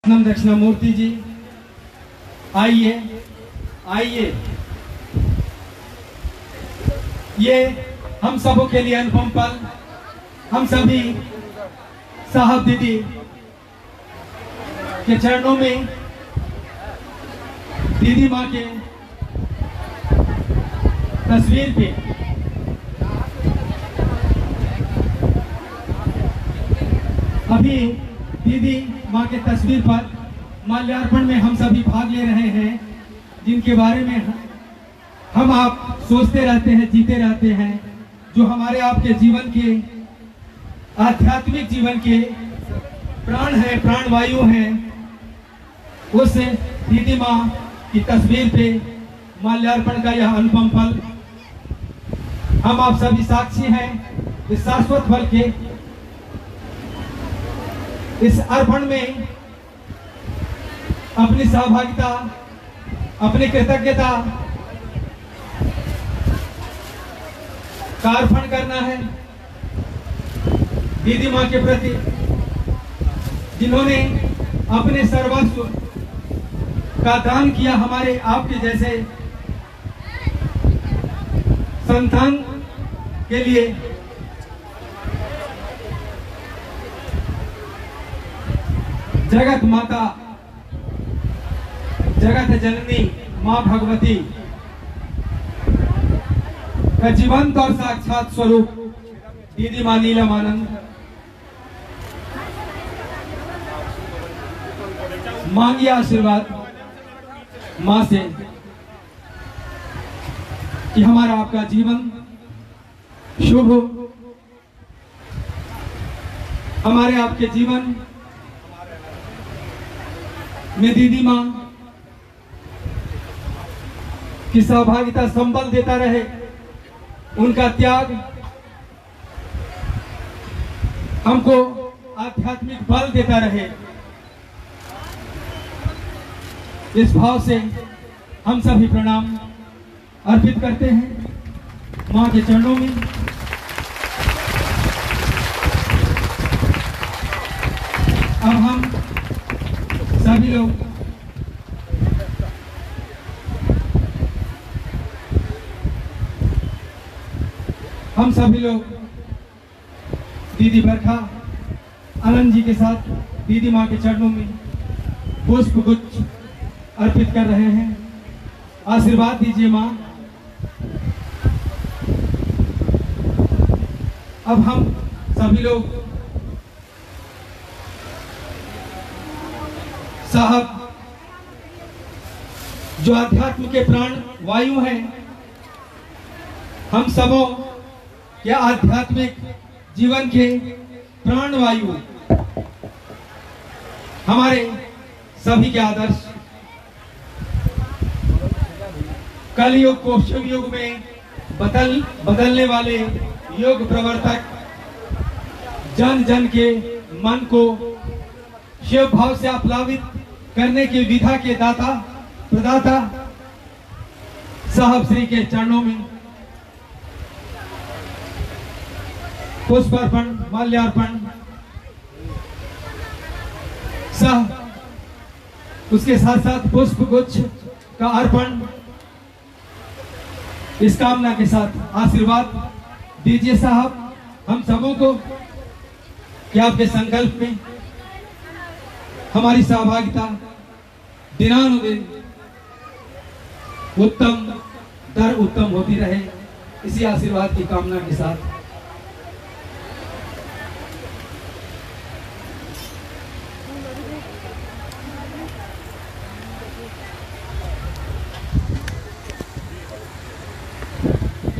नम दक्षिणामूर्ति जी, आइए आइए। ये हम सबों के लिए अनुपम पल, हम सभी साहब दीदी के चरणों में दीदी माँ के तस्वीर पे अभी दीदी माँ के तस्वीर पर माल्यार्पण में हम सभी भाग ले रहे हैं, जिनके बारे में हम आप सोचते रहते हैं, जीते रहते हैं, जो हमारे आपके जीवन के आध्यात्मिक जीवन के प्राण है, प्राणवायु हैं। उस दीदी माँ की तस्वीर पे माल्यार्पण का यह अनुपम पल, हम आप सभी साक्षी हैं इस शाश्वत फल के। इस अर्पण में अपनी सहभागिता, अपनी कृतज्ञता का अर्पण करना है दीदी माँ के प्रति, जिन्होंने अपने सर्वस्व का दान किया हमारे आपके जैसे संतान के लिए। जगत माता, जगत जननी माँ भगवती का जीवंत और साक्षात स्वरूप दीदी माँ नीलमानंद, मांगिए आशीर्वाद माँ से कि हमारा आपका जीवन शुभ हो, हमारे आपके जीवन में दीदी माँ की सहभागिता संबल देता रहे, उनका त्याग हमको आध्यात्मिक बल देता रहे। इस भाव से हम सभी प्रणाम अर्पित करते हैं माँ के चरणों में। अब हम सभी लोग दीदी बरखा आनंद जी के साथ दीदी माँ के चरणों में पुष्प गुच्छ अर्पित कर रहे हैं। आशीर्वाद दीजिए माँ। अब हम सभी लोग साहब जो आध्यात्म के प्राण वायु हैं, हम सबों या आध्यात्मिक जीवन के प्राण वायु, हमारे सभी के आदर्श कलयुग को शिव युग में बदलने वाले योग प्रवर्तक, जन जन के मन को शिव भाव से आप्लावित करने की विधा के दाता प्रदाता साहब श्री के चरणों में पुष्पार्पण, माल्यार्पण सह उसके साथ साथ पुष्प गुच्छ का अर्पण, इस कामना के साथ आशीर्वाद दीजिए साहब हम सबों को कि आपके संकल्प में हमारी सहभागिता दिनानुदिन उत्तम दर उत्तम होती रहे। इसी आशीर्वाद की कामना के साथ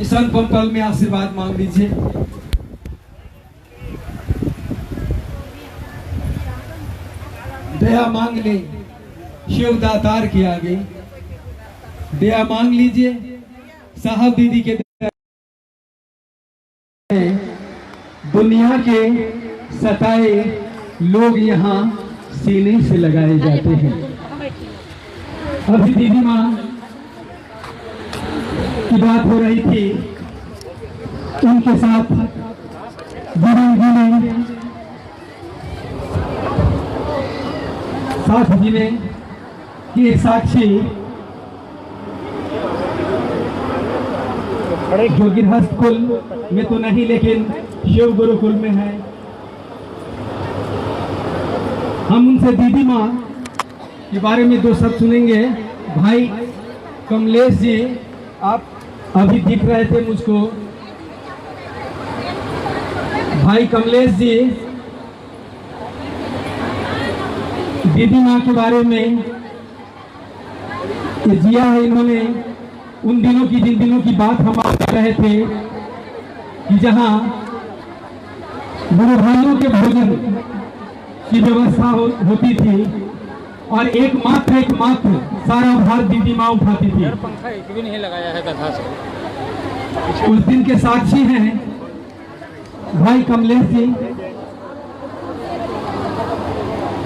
इस अनुपम पल में आशीर्वाद मांग लीजिए। दया मांग ले शिव दातार के आगे, दया मांग लीजिए साहब दीदी के। दुनिया के सताए लोग यहाँ सीने से लगाए जाते हैं। अभी दीदी माँ की बात हो रही थी, उनके साथ साथ जीने की एक साक्षी जो गृहस्थ कुल में तो नहीं लेकिन शिव गुरुकुल में है। हम उनसे दीदी माँ के बारे में 2 शब्द सुनेंगे। भाई कमलेश जी, आप अभी दिख रहे थे मुझको। भाई कमलेश जी दीदी माँ के बारे में जिया है इन्होंने उन दिनों की, जिन दिनों की बात हम कर रहे थे कि जहाँ गुरु भाइयों के भोजन की व्यवस्था होती थी और एकमात्र सारा भार दीदी माँ उठाती थी। पंखा एक भी नहीं लगाया है कथा से। उस दिन के साक्षी हैं भाई कमलेश जी।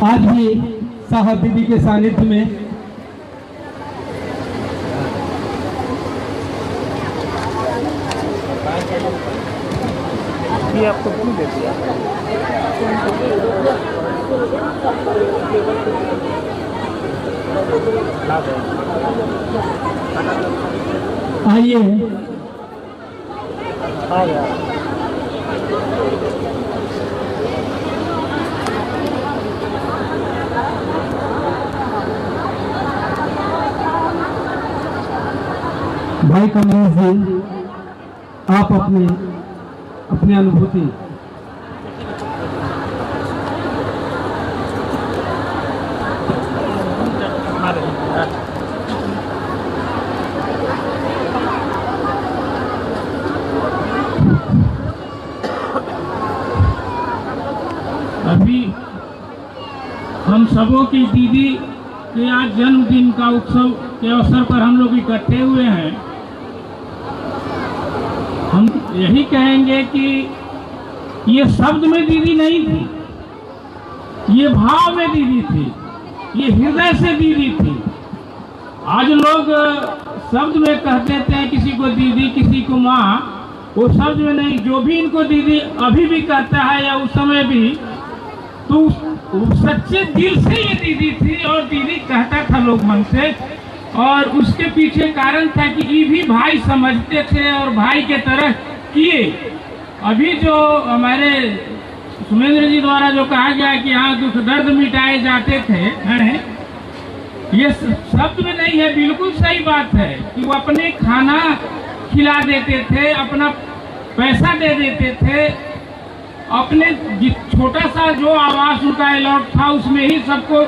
आज भी साहब दीदी के सानिध्य में आपको क्यों दे दिया? आइए भाई कमलेश जी, आप अपनी अनुभूति अभी हम सबों की दीदी के आज जन्मदिन का उत्सव के अवसर पर हम लोग इकट्ठे हुए हैं। हम यही कहेंगे कि ये शब्द में दीदी नहीं थी, ये भाव में दीदी थी, ये हृदय से दीदी थी। आज लोग शब्द में कह देते हैं किसी को दीदी, किसी को माँ, वो शब्द में नहीं। जो भी इनको दीदी अभी भी कहता है या उस समय भी, तो सच्चे दिल से ये दीदी थी और दीदी कहता था लोग मन से। और उसके पीछे कारण था कि ये भी भाई समझते थे और भाई के तरह किए। अभी जो हमारे सुमेंद्र जी द्वारा जो कहा गया कि यहाँ दुख दर्द मिटाए जाते थे, ये शब्द में नहीं है, बिल्कुल सही बात है कि वो अपने खाना खिला देते थे, अपना पैसा दे देते थे, अपने छोटा सा जो आवास उनका अलॉट था उसमें ही सबको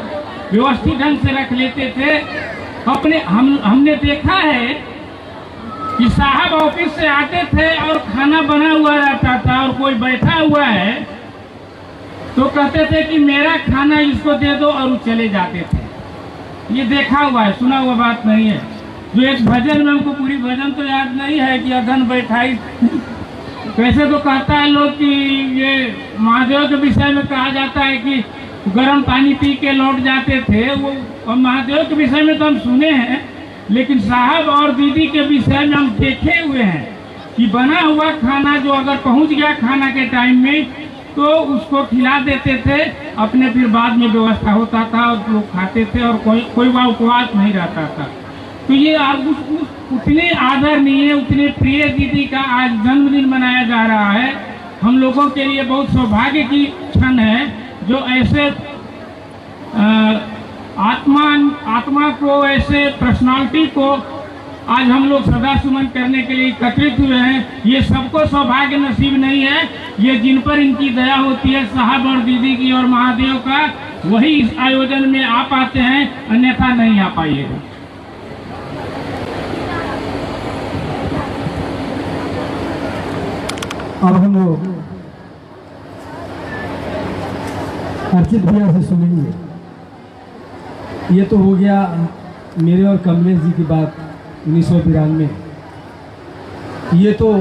व्यवस्थित ढंग से रख लेते थे। अपने हमने देखा है कि साहब ऑफिस से आते थे और खाना बना हुआ रहता था और कोई बैठा हुआ है तो कहते थे कि मेरा खाना इसको दे दो और वो चले जाते थे। ये देखा हुआ है, सुना हुआ बात नहीं है। जो एक भजन में, हमको पूरी भजन तो याद नहीं है कि अधन बैठाई कैसे, तो कहता है लोग कि ये महादेव के विषय में कहा जाता है कि गर्म पानी पी के लौट जाते थे। वो और महादेव के विषय में तो हम सुने हैं, लेकिन साहब और दीदी के विषय में हम देखे हुए हैं कि बना हुआ खाना जो अगर पहुंच गया खाना के टाइम में तो उसको खिला देते थे, अपने फिर बाद में व्यवस्था होता था और लोग खाते थे और कोई वहाँ उपवास नहीं रहता था। तो ये आज उतने आदरणीय, उतने प्रिय दीदी का आज जन्मदिन मनाया जा रहा है। हम लोगों के लिए बहुत सौभाग्य की क्षण है जो ऐसे आत्मा को, ऐसे पर्सनालिटी को आज हम लोग सदा सुमन करने के लिए एकत्रित हुए हैं। ये सबको सौभाग्य नसीब नहीं है, ये जिन पर इनकी दया होती है साहब और दीदी की और महादेव का, वही इस आयोजन में आ पाते हैं, अन्यथा नहीं आ पाइएगा। अब हम लोग अर्चित भैया से सुनेंगे। ये तो हो गया मेरे और कमलेश जी की बात 1992। ये तो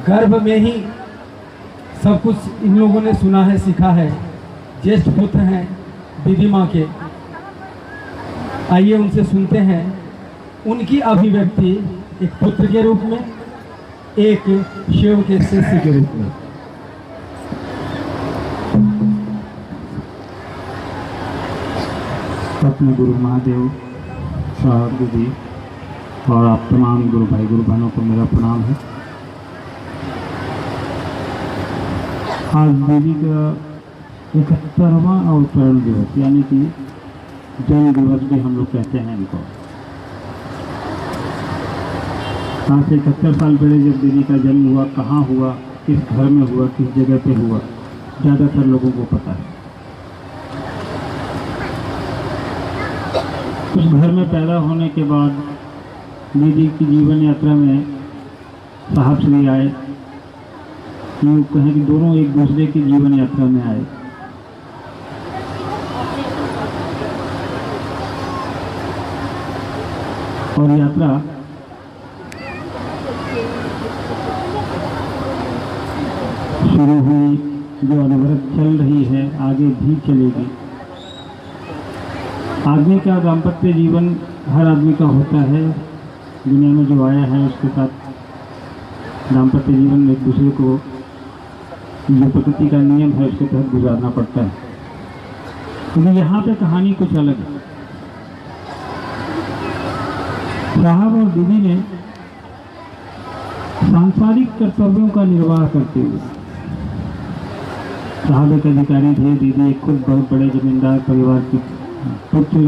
गर्भ में ही सब कुछ इन लोगों ने सुना है, सीखा है। ज्येष्ठ पुत्र हैं दीदी माँ के। आइए उनसे सुनते हैं उनकी अभिव्यक्ति, एक पुत्र के रूप में, एक शिव के शिष्य के रूप में। अपने गुरु महादेव साहब दीदी और आप तमाम गुरु भाई गुरु बहनों को मेरा प्रणाम है। आज दीदी का 71वां अवतरण दिवस यानी कि जन्म दिवस भी हम लोग कहते हैं इनको। आज से 71 साल पहले जब दीदी का जन्म हुआ, कहाँ हुआ, किस घर में हुआ, किस जगह पे हुआ, ज़्यादातर लोगों को पता है। उस घर में पैदा होने के बाद दीदी की जीवन यात्रा में साहब श्री आए, यूँ कहें कि दोनों एक दूसरे की जीवन यात्रा में आए। और यात्रा शुरू हुई, जो अनवरत चल रही है, आगे भी चलेगी। आदमी का दाम्पत्य जीवन हर आदमी का होता है, दुनिया में जो आया है उसके साथ दाम्पत्य जीवन एक दूसरे को जो प्रकृति का नियम है उसके तहत गुजारना पड़ता है। लेकिन यहाँ पे कहानी कुछ अलग है। साहब और दीदी ने सांसारिक कर्तव्यों का निर्वाह करते हुए, साहब एक अधिकारी थे, दीदी एक खुद बहुत बड़े जमींदार परिवार की पुत्र,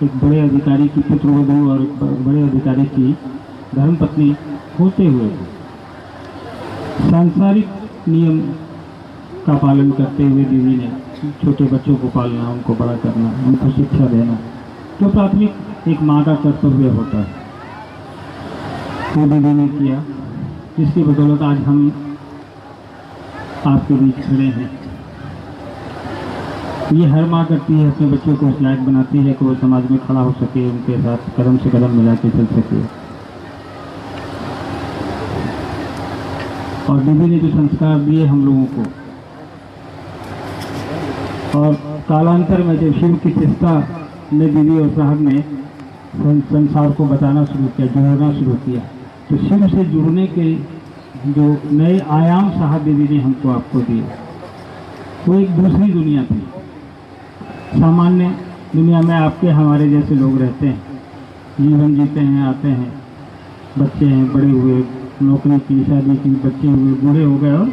एक बड़े अधिकारी की पुत्रवधू और एक बड़े अधिकारी की धर्मपत्नी होते हुए सांसारिक नियम का पालन करते हुए दीदी ने छोटे बच्चों को पालना, उनको बड़ा करना, उनको शिक्षा देना, जो प्राथमिक एक माँ का कर्तव्य होता है, वो दीदी ने किया, जिसकी बदौलत आज हम आपके बीच खड़े हैं। ये हर माँ करती है, अपने बच्चों को उस लायक बनाती है कि वो समाज में खड़ा हो सके, उनके साथ कदम से कदम मिला के चल सके। और दीदी ने जो संस्कार दिए हम लोगों को, और कालांतर में जब शिव की चेष्टा ने दीदी और साहब ने संसार को बताना शुरू किया, जोड़ना शुरू किया, तो शिव से जुड़ने के जो नए आयाम साहब दीदी ने हमको आपको दिए, वो एक दूसरी दुनिया थी। सामान्य दुनिया में आपके हमारे जैसे लोग रहते हैं, जीवन जीते हैं, आते हैं, बच्चे हैं, बड़े हुए, नौकरी की, शादी की, बच्चे हुए, बूढ़े हो गए और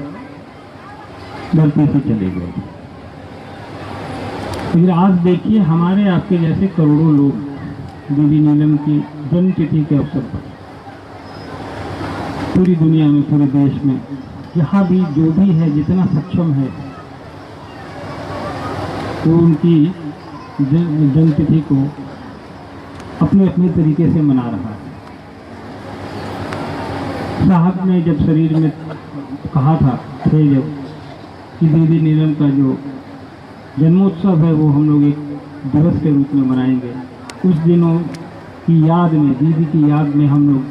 धरती से चले गए। लेकिन आज देखिए हमारे आपके जैसे करोड़ों लोग दीदी नीलम की जन्मतिथि के अवसर पर पूरी दुनिया में, पूरे देश में, जहाँ भी जो भी है, जितना सक्षम है, तो उनकी जन्मतिथि को अपने अपने तरीके से मना रहा है। साहब ने जब शरीर में कहा था थे जब कि दीदी नीलम का जो जन्मोत्सव है वो हम लोग एक दिवस के रूप में मनाएंगे, उस दिनों की याद में, दीदी की याद में हम लोग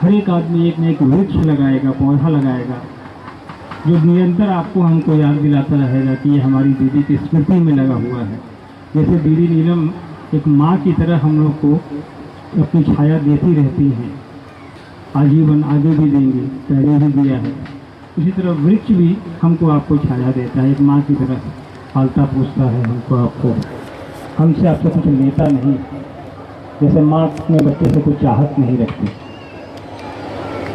हर एक आदमी एक न एक वृक्ष लगाएगा, पौधा लगाएगा, जो निरंतर आपको हमको याद दिलाता रहेगा कि ये हमारी दीदी की स्मृति में लगा हुआ है। जैसे दीदी नीलम एक माँ की तरह हम लोग को अपनी छाया देती रहती हैं, आजीवन आगे भी देंगे, पहले भी दिया है। उसी तरह वृक्ष भी हमको आपको छाया देता है, एक माँ की तरह पालता पोसता है हमको आपको, हमसे आपसे कुछ लेता नहीं, जैसे माँ अपने बच्चे से कुछ चाहत नहीं रखती।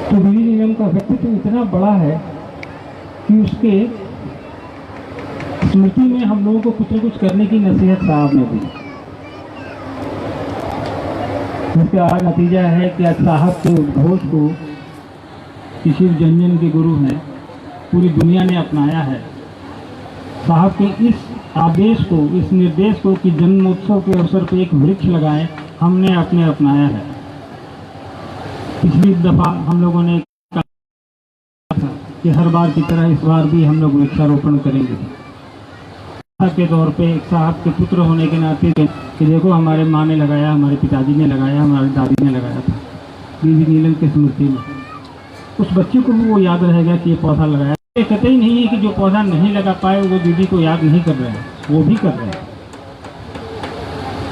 तो दीदी नीलम का व्यक्तित्व इतना बड़ा है कि उसके स्मृति में हम लोगों को कुछ न कुछ करने की नसीहत साहब ने दी, जिसका आज नतीजा है कि आज साहब के उद्घोष को कि शिव जन्यन के गुरु हैं पूरी दुनिया ने अपनाया है। साहब के इस आदेश को, इस निर्देश को कि जन्मोत्सव के अवसर पर एक वृक्ष लगाएं, हमने अपने अपनाया है। पिछली दफा हम लोगों ने कहा था कि हर बार की तरह इस बार भी हम लोग वृक्षारोपण करेंगे के तौर पे, एक साहब के पुत्र होने के नाते कि देखो हमारे माँ ने लगाया, हमारे पिताजी ने लगाया, हमारी दादी ने लगाया था दीदी नीलम की स्मृति में। उस बच्चे को भी वो याद रहेगा कि ये पौधा लगाया। ये कतई नहीं है कि जो पौधा नहीं लगा पाए वो दीदी को याद नहीं कर रहे हैं, वो भी कर रहे हैं।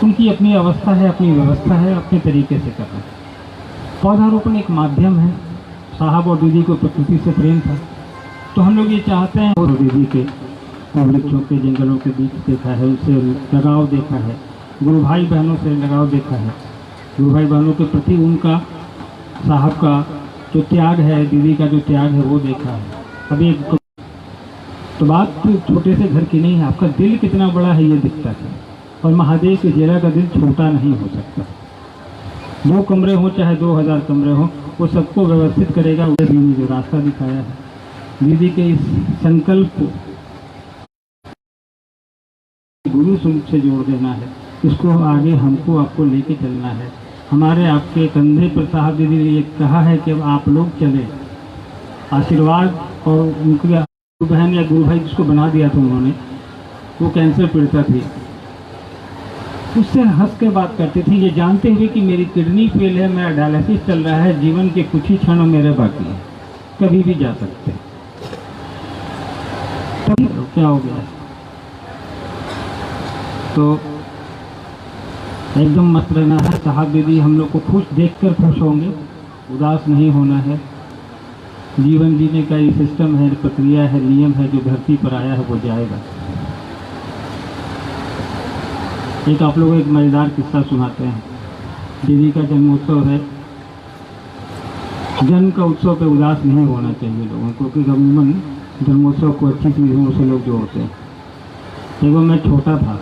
उनकी अपनी अवस्था है, अपनी व्यवस्था है, अपने तरीके से कर रहे हैं। पौधारोपण एक माध्यम है। साहब और दीदी को प्रकृति से प्रेम था, तो हम लोग ये चाहते हैं और दीदी के वृक्षों के जंगलों के बीच देखा है, उससे लगाव देखा है, गुरु भाई बहनों से लगाव देखा है, गुरु भाई बहनों के प्रति उनका साहब का जो त्याग है, दीदी का जो त्याग है वो देखा है। अभी एक तो बात तो छोटे से घर की नहीं है, आपका दिल कितना बड़ा है ये दिखता है। और महादेव के जेरा का दिल छोटा नहीं हो सकता। 2 कमरे हों चाहे 2000 कमरे हों, वो सबको व्यवस्थित करेगा। दीदी ने जो रास्ता दिखाया है, दीदी के इस संकल्प को गुरु स्वरूप से जोड़ देना है, इसको आगे हमको आपको लेके चलना है। हमारे आपके कंधे पर साहब दीदी ने ये कहा है कि अब आप लोग चले, आशीर्वाद। और उनके गुरु बहन या गुरु भाई जिसको बना दिया था उन्होंने, वो कैंसर पीड़िता थी, उससे हंस के बात करती थी, ये जानते हुए कि मेरी किडनी फेल है, मेरा डायलिसिस चल रहा है, जीवन के कुछ ही क्षण मेरे बाकी हैं, कभी भी जा सकते हैं। तो क्या हो गया? तो एकदम मत रहना है। साहब दीदी हम लोग को खुश देखकर खुश होंगे, उदास नहीं होना है। जीवन जीने का ये सिस्टम है, प्रक्रिया है, नियम है, जो धरती पर आया है वो जाएगा। एक आप लोग एक मजेदार किस्सा सुनाते हैं। दीदी का जन्मोत्सव है, जन्म का उत्सव पे उदास नहीं होना चाहिए लोगों को, क्योंकि अमूमन जन्मोत्सव को अच्छी चीज़ों से लोग जोड़ते हैं। देखो मैं छोटा था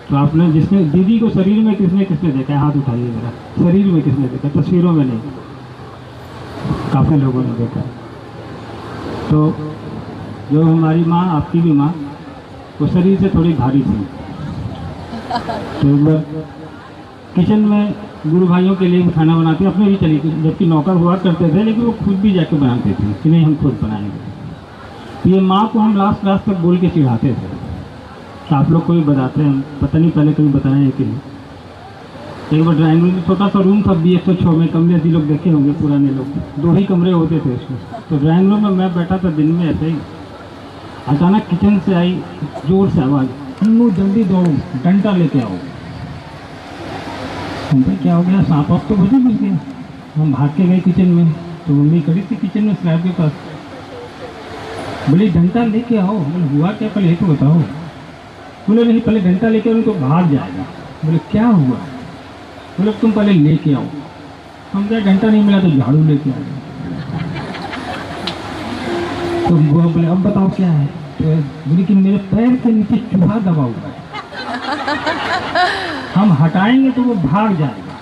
तो आपने जिसने दीदी को शरीर में किसने किसने देखा है? हाथ उठाइए जरा। शरीर में किसने देखा? तस्वीरों में नहीं, काफ़ी लोगों ने देखा। तो जो हमारी माँ, आपकी भी माँ, वो शरीर से थोड़ी भारी थी। तो एक बार किचन में गुरु भाइयों के लिए भी खाना बनाती, अपने भी चली, जबकि नौकर हुआ करते थे, लेकिन वो खुद भी जाके बनाते थे कि नहीं हम खुद बनाएंगे। तो ये माँ को हम लास्ट तक बोल के चिढ़ाते थे। तो आप लोग को भी बताते हैं, पता नहीं पहले कभी बताए हैं कि नहीं। एक बार ड्राइंग रूम में छोटा सा रूम था, B106 में, कमरे ऐसे लोग देखे होंगे पुराने लोग, 2 ही कमरे होते थे उसमें। तो ड्राइंग रूम में मैं बैठा था दिन में ऐसे ही, अचानक किचन से आई जोर से आवाज़, अन्नू जल्दी दौड़ो, डंडा लेके आओ। हमने क्या हो गया, सांप आप तो बजे मिल गया। हम भाग के गए किचन में, तो मम्मी खड़ी थी किचन में स्लैब के पास, बोली डंडा लेके आओ। बोले हुआ क्या, पहले ये तो बताओ। बोले नहीं, पहले डंडा लेके आओ तो भाग जाएगा। बोले क्या हुआ? बोले तुम पहले लेके आओ। हम क्या, डंडा नहीं मिला तो झाड़ू लेके आओ। तो वो बोले अब बताओ क्या है? तो बोले कि मेरे पैर के नीचे चूहा दबा हुआ है, हम हटाएंगे तो वो भाग जाएगा,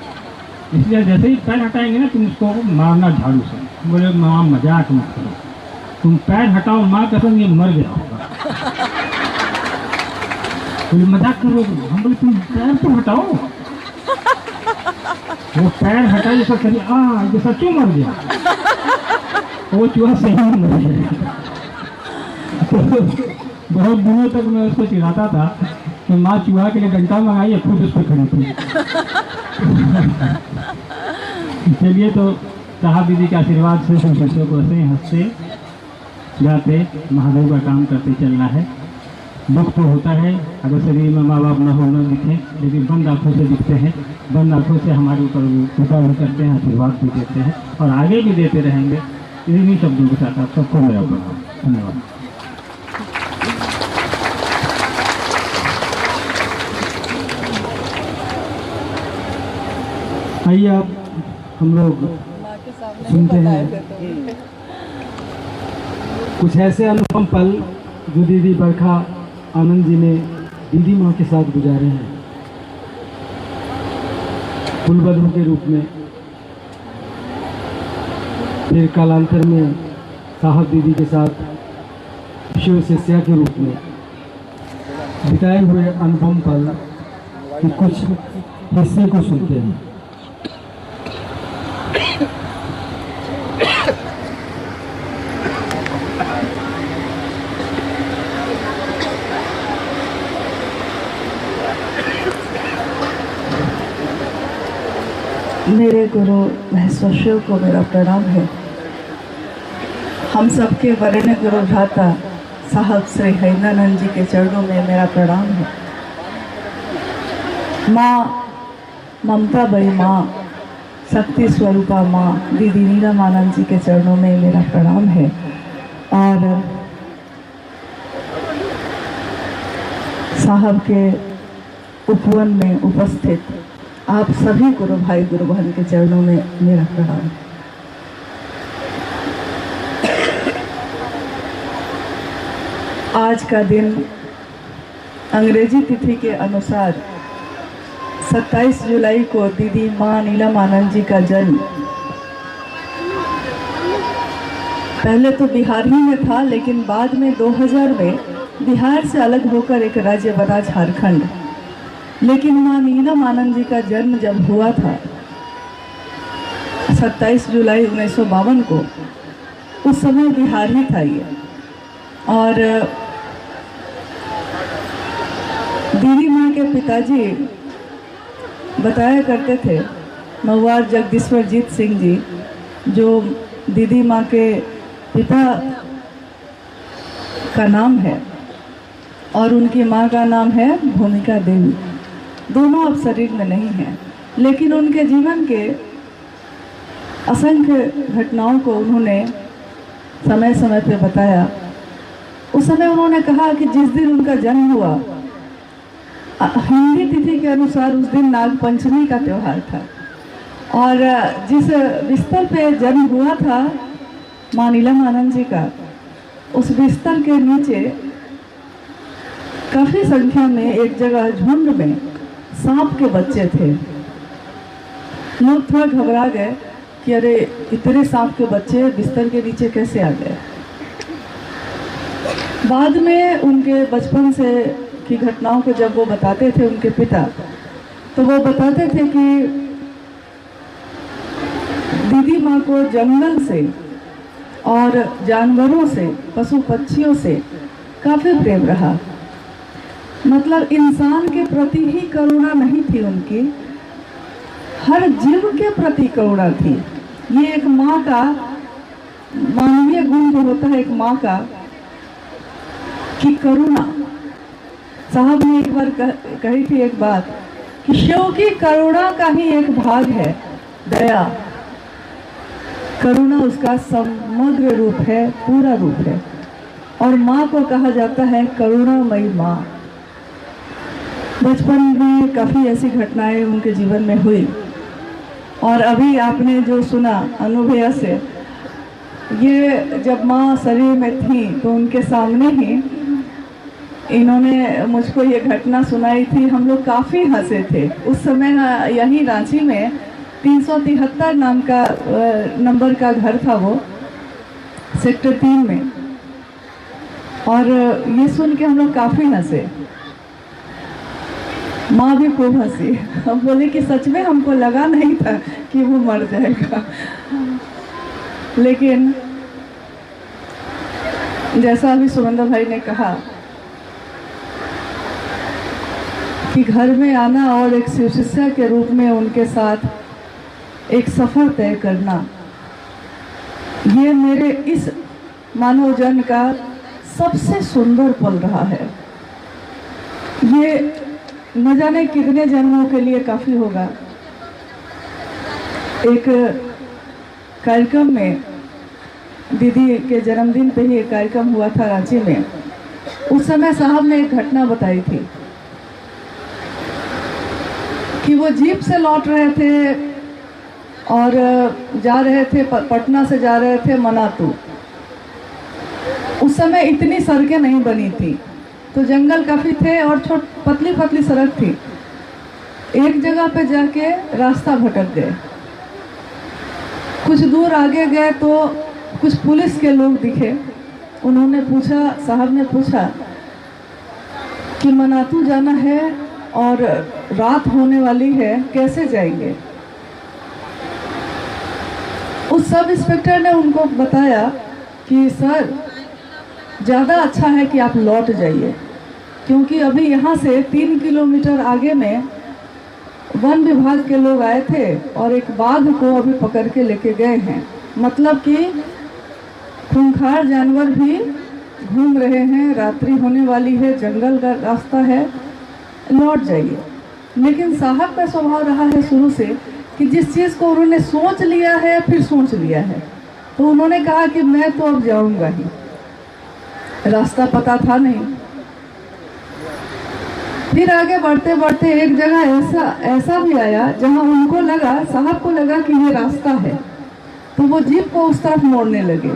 इसलिए जैसे ही पैर हटाएंगे ना तुम उसको मारना झाड़ू से। बोले माँ मजाक मत करो, तुम पैर हटाओ, माँ कसम ये मर गया होगा। बोले मजाक करो। हम बोले तुम पैर तो हटाओ। वो पैर हटा जैसा करी, ये सच्चू मर गया, वो चूहा सही में मर गया। बहुत दिनों तक मैं उसको चिढ़ाता था कि माँ चूहा के लिए डंडा मंगाई, खुद उस पर खड़ी थी। चलिए, तो साहब दीदी के आशीर्वाद से हम बच्चों को ऐसे हंसते जाते महादेव का काम करते चलना है। दुख तो होता है अगर शरीर में माँ बाप न हो, न दिखे, लेकिन बंद आँखों से दिखते हैं, बंद आँखों से हमारे ऊपर कृपा भी करते हैं, आशीर्वाद भी देते हैं और आगे भी देते रहेंगे। इन्हीं शब्दों के साथ आप सबको मेरा प्रणाम, धन्यवाद। आइए आप हम लोग सुनते हैं कुछ ऐसे अनुपम पल जो दीदी बरखा आनंद जी ने दीदी माँ के साथ गुजारे हैं, कुलबधू के रूप में, फिर कालांतर में साहब दीदी के साथ शिव शिष्या के रूप में बिताए हुए अनुपम पल के कुछ हिस्से को सुनते हैं। मेरे गुरु महेश्वर शिव को मेरा प्रणाम है। हम सबके वरेण्य गुरु भ्राता साहब श्री हरिंद्रानंद जी के चरणों में मेरा प्रणाम है। माँ ममता बई माँ, शक्ति स्वरूपा माँ दीदी नीलम आनंद जी के चरणों में मेरा प्रणाम है। और साहब के उपवन में उपस्थित आप सभी गुरु भाई गुरु बहन के चरणों में मेरा प्रणाम। आज का दिन अंग्रेजी तिथि के अनुसार 27 जुलाई को दीदी माँ नीलम आनंद जी का जन्म पहले तो बिहार ही में था, लेकिन बाद में 2000 में बिहार से अलग होकर एक राज्य बना झारखंड। लेकिन माँ नीलम आनंद जी का जन्म जब हुआ था 27 जुलाई 1952 को, उस समय बिहार ही था ये। और दीदी माँ के पिताजी बताया करते थे, महुआर जगदीश्वरजीत सिंह जी, जो दीदी माँ के पिता का नाम है और उनकी माँ का नाम है भूमिका देवी। दोनों अब शरीर में नहीं हैं, लेकिन उनके जीवन के असंख्य घटनाओं को उन्होंने समय समय पे बताया। उस समय उन्होंने कहा कि जिस दिन उनका जन्म हुआ, हिंदी तिथि के अनुसार उस दिन नाग पंचमी का त्यौहार था, और जिस बिस्तर पे जन्म हुआ था माँ नीलम आनंद जी का, उस बिस्तर के नीचे काफ़ी संख्या में एक जगह झुंड में सांप के बच्चे थे। लोग थोड़ा घबरा गए कि अरे इतने सांप के बच्चे बिस्तर के नीचे कैसे आ गए। बाद में उनके बचपन से की घटनाओं को जब वो बताते थे उनके पिता, तो वो बताते थे कि दीदी माँ को जंगल से और जानवरों से, पशु पक्षियों से काफ़ी प्रेम रहा। मतलब इंसान के प्रति ही करुणा नहीं थी उनकी, हर जीव के प्रति करुणा थी। ये एक माँ का मानवीय गुण जो होता है एक माँ का, कि करुणा। साहब ने एक बार कही थी एक बात कि शिव की करुणा का ही एक भाग है दया। करुणा उसका समग्र रूप है, पूरा रूप है, और माँ को कहा जाता है करुणामयी माँ। बचपन में काफ़ी ऐसी घटनाएं उनके जीवन में हुई, और अभी आपने जो सुना अनुभया से, ये जब माँ शरीर में थी तो उनके सामने ही इन्होंने मुझको ये घटना सुनाई थी। हम लोग काफ़ी हंसे थे उस समय। यहीं रांची में 373 नाम का नंबर का घर था, वो सेक्टर 3 में, और ये सुन के हम लोग काफ़ी हंसे। माँ भी खूब हंसी। हम बोले कि सच में हमको लगा नहीं था कि वो मर जाएगा। लेकिन जैसा अभी सुमंदर भाई ने कहा कि घर में आना और एक शिव शिष्या के रूप में उनके साथ एक सफ़र तय करना, ये मेरे इस मानव जन्म का सबसे सुंदर पल रहा है। ये न जाने कितने जन्मों के लिए काफ़ी होगा। एक कार्यक्रम में, दीदी के जन्मदिन पे ही एक कार्यक्रम हुआ था रांची में, उस समय साहब ने एक घटना बताई थी कि वो जीप से लौट रहे थे और जा रहे थे, पटना से जा रहे थे मनातू। उस समय इतनी सड़कें नहीं बनी थी, तो जंगल काफ़ी थे और पतली पतली सड़क थी। एक जगह पे जाके रास्ता भटक गए। कुछ दूर आगे गए तो कुछ पुलिस के लोग दिखे। उन्होंने पूछा, साहब ने पूछा कि मनातू जाना है और रात होने वाली है, कैसे जाएंगे। उस सब इंस्पेक्टर ने उनको बताया कि सर ज़्यादा अच्छा है कि आप लौट जाइए, क्योंकि अभी यहाँ से 3 किलोमीटर आगे में वन विभाग के लोग आए थे और एक बाघ को अभी पकड़ के लेके गए हैं। मतलब कि खूंखार जानवर भी घूम रहे हैं, रात्रि होने वाली है, जंगल का रास्ता है, लौट जाइए। लेकिन साहब का स्वभाव रहा है शुरू से कि जिस चीज़ को उन्होंने सोच लिया है फिर सोच लिया है, तो उन्होंने कहा कि मैं तो अब जाऊंगा ही। रास्ता पता था नहीं, फिर आगे बढ़ते बढ़ते एक जगह ऐसा भी आया जहां उनको लगा, साहब को लगा कि ये रास्ता है, तो वो जीप को उस तरफ मोड़ने लगे।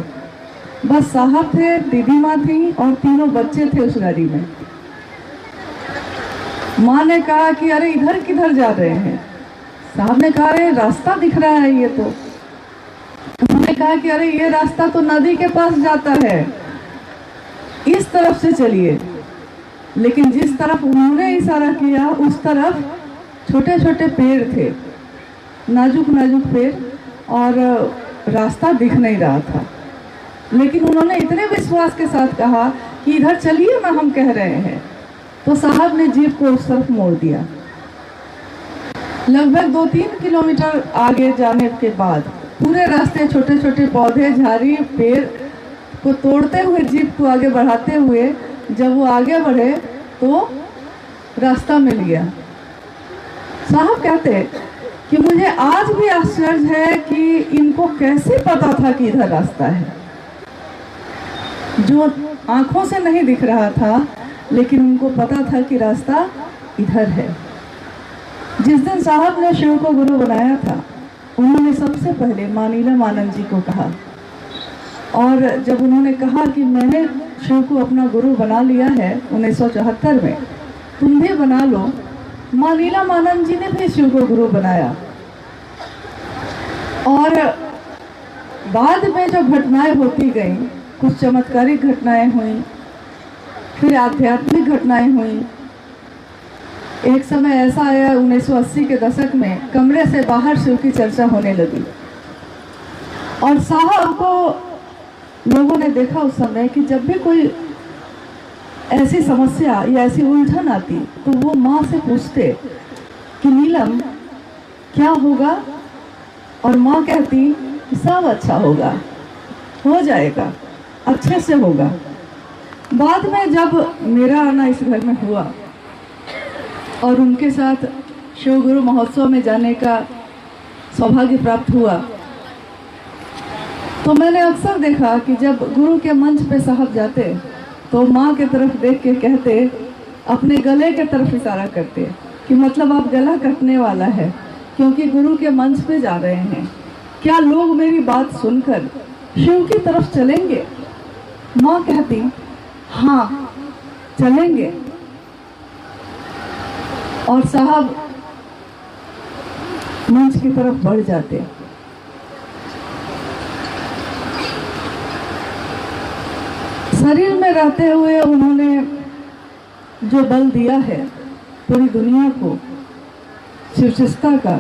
बस साहब थे, दीदी माँ थी और तीनों बच्चे थे उस गाड़ी में। माँ ने कहा कि अरे इधर किधर जा रहे हैं? साहब ने कहा अरे रास्ता दिख रहा है ये तो। उन्होंने कहा कि अरे ये रास्ता तो नदी के पास जाता है, इस तरफ से चलिए। लेकिन जिस तरफ उन्होंने इशारा किया उस तरफ छोटे छोटे पेड़ थे, नाजुक नाजुक पेड़, और रास्ता दिख नहीं रहा था। लेकिन उन्होंने इतने विश्वास के साथ कहा कि इधर चलिए ना, हम कह रहे हैं। तो साहब ने जीप को उस तरफ मोड़ दिया। लगभग 2-3 किलोमीटर आगे जाने के बाद पूरे रास्ते छोटे छोटे पौधे, झाड़ी, पेड़ को तोड़ते हुए, जीप को आगे बढ़ाते हुए जब वो आगे बढ़े तो रास्ता मिल गया। साहब कहते कि मुझे आज भी आश्चर्य है कि इनको कैसे पता था कि इधर रास्ता है, जो आंखों से नहीं दिख रहा था, लेकिन उनको पता था कि रास्ता इधर है। जिस दिन साहब ने शिव को गुरु बनाया था, उन्होंने सबसे पहले माँ नीलम आनंद जी को कहा, और जब उन्होंने कहा कि मैंने शिव को अपना गुरु बना लिया है 1974 में, तुम भी बना लो, माँ नीलम आनंद जी ने भी शिव को गुरु बनाया। और बाद में जो घटनाएं होती गईं, कुछ चमत्कारिक घटनाएं हुई, फिर आध्यात्मिक घटनाएं हुई। एक समय ऐसा आया 1980 के दशक में, कमरे से बाहर शिव की चर्चा होने लगी, और साहब को लोगों ने देखा उस समय कि जब भी कोई ऐसी समस्या या ऐसी उलझन आती तो वो माँ से पूछते कि नीलम क्या होगा, और माँ कहती कि सब अच्छा होगा, हो जाएगा, अच्छे से होगा। बाद में जब मेरा आना इस घर में हुआ और उनके साथ शिव गुरु महोत्सव में जाने का सौभाग्य प्राप्त हुआ, तो मैंने अक्सर देखा कि जब गुरु के मंच पे साहब जाते तो माँ के तरफ देख के कहते, अपने गले के तरफ इशारा करते कि मतलब आप गला कटने वाला है, क्योंकि गुरु के मंच पे जा रहे हैं। क्या लोग मेरी बात सुनकर शिव की तरफ चलेंगे? माँ कहती हाँ चलेंगे, और साहब मंच की तरफ बढ़ जाते। शरीर में रहते हुए उन्होंने जो बल दिया है पूरी दुनिया को शिवचेष्टा का,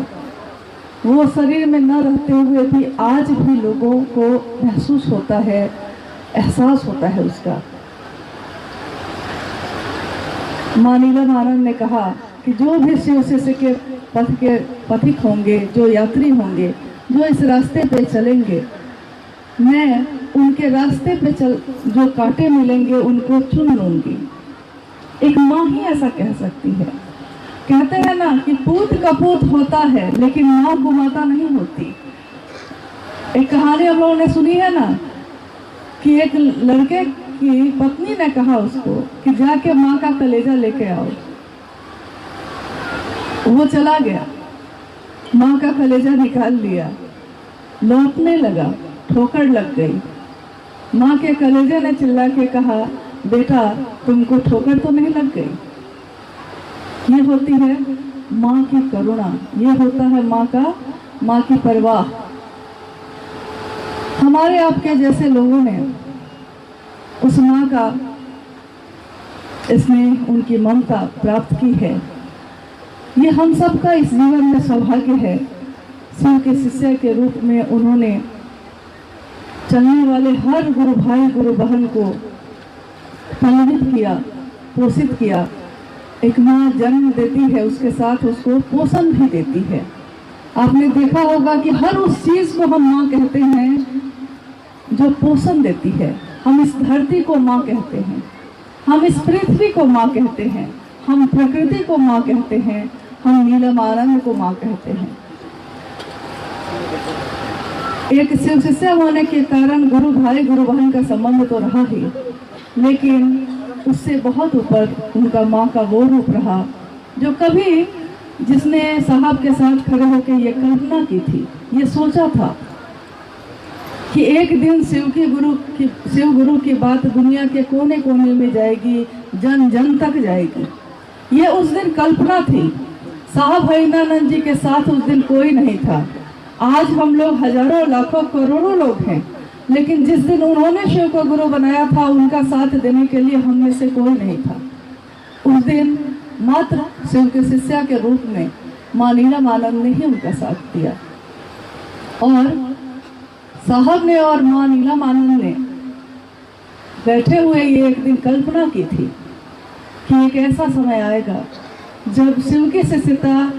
वो शरीर में न रहते हुए भी आज भी लोगों को महसूस होता है, एहसास होता है उसका। माँ नीलम आनंद ने कहा कि जो भी शिवचेष्टा के पथ के पथिक होंगे, जो यात्री होंगे, जो इस रास्ते पे चलेंगे, मैं उनके रास्ते पे जो कांटे मिलेंगे उनको चुन लूंगी। एक माँ ही ऐसा कह सकती है। कहते हैं ना कि पूत कपूत होता है लेकिन माँ को माता नहीं होती। एक कहानी हम लोगों ने सुनी है ना कि एक लड़के की पत्नी ने कहा उसको कि जाके माँ का कलेजा लेके आओ। वो चला गया, माँ का कलेजा निकाल लिया, लौटने लगा, ठोकर लग गई। माँ के कलेजे ने चिल्ला के कहा, बेटा तुमको ठोकर तो नहीं लग गई। ये होती है माँ की करुणा, ये होता है माँ की परवाह। हमारे आपके जैसे लोगों ने उस माँ का स्नेह, उनकी ममता प्राप्त की है। ये हम सब का इस जीवन में सौभाग्य है। शिव के शिष्य के रूप में उन्होंने चलने वाले हर गुरु भाई गुरु बहन को पालित किया, पोषित किया। एक माँ जन्म देती है, उसके साथ उसको पोषण भी देती है। आपने देखा होगा कि हर उस चीज को हम माँ कहते हैं जो पोषण देती है। हम इस धरती को माँ कहते हैं, हम इस पृथ्वी को माँ कहते हैं, हम प्रकृति को माँ कहते हैं, हम नीलम आनंद को माँ कहते हैं। एक शिव शिष्य होने के कारण गुरु भाई गुरु बहन का संबंध तो रहा ही, लेकिन उससे बहुत ऊपर उनका माँ का वो रूप रहा जो कभी जिसने साहब के साथ खड़े होकर ये कल्पना की थी, ये सोचा था कि एक दिन शिव गुरु की बात दुनिया के कोने कोने में जाएगी, जन जन तक जाएगी। ये उस दिन कल्पना थी। साहब हरिनानंद जी के साथ उस दिन कोई नहीं था। आज हम लोग हजारों लाखों करोड़ों लोग हैं, लेकिन जिस दिन उन्होंने शिव को गुरु बनाया था, उनका साथ देने के लिए हम में से कोई नहीं था। उस दिन मात्र शिव के शिष्या के रूप में माँ नीलमानंद ने ही उनका साथ दिया। और साहब ने और माँ नीलमानंद ने बैठे हुए ये एक दिन कल्पना की थी कि एक ऐसा समय आएगा जब शिव की शिष्यता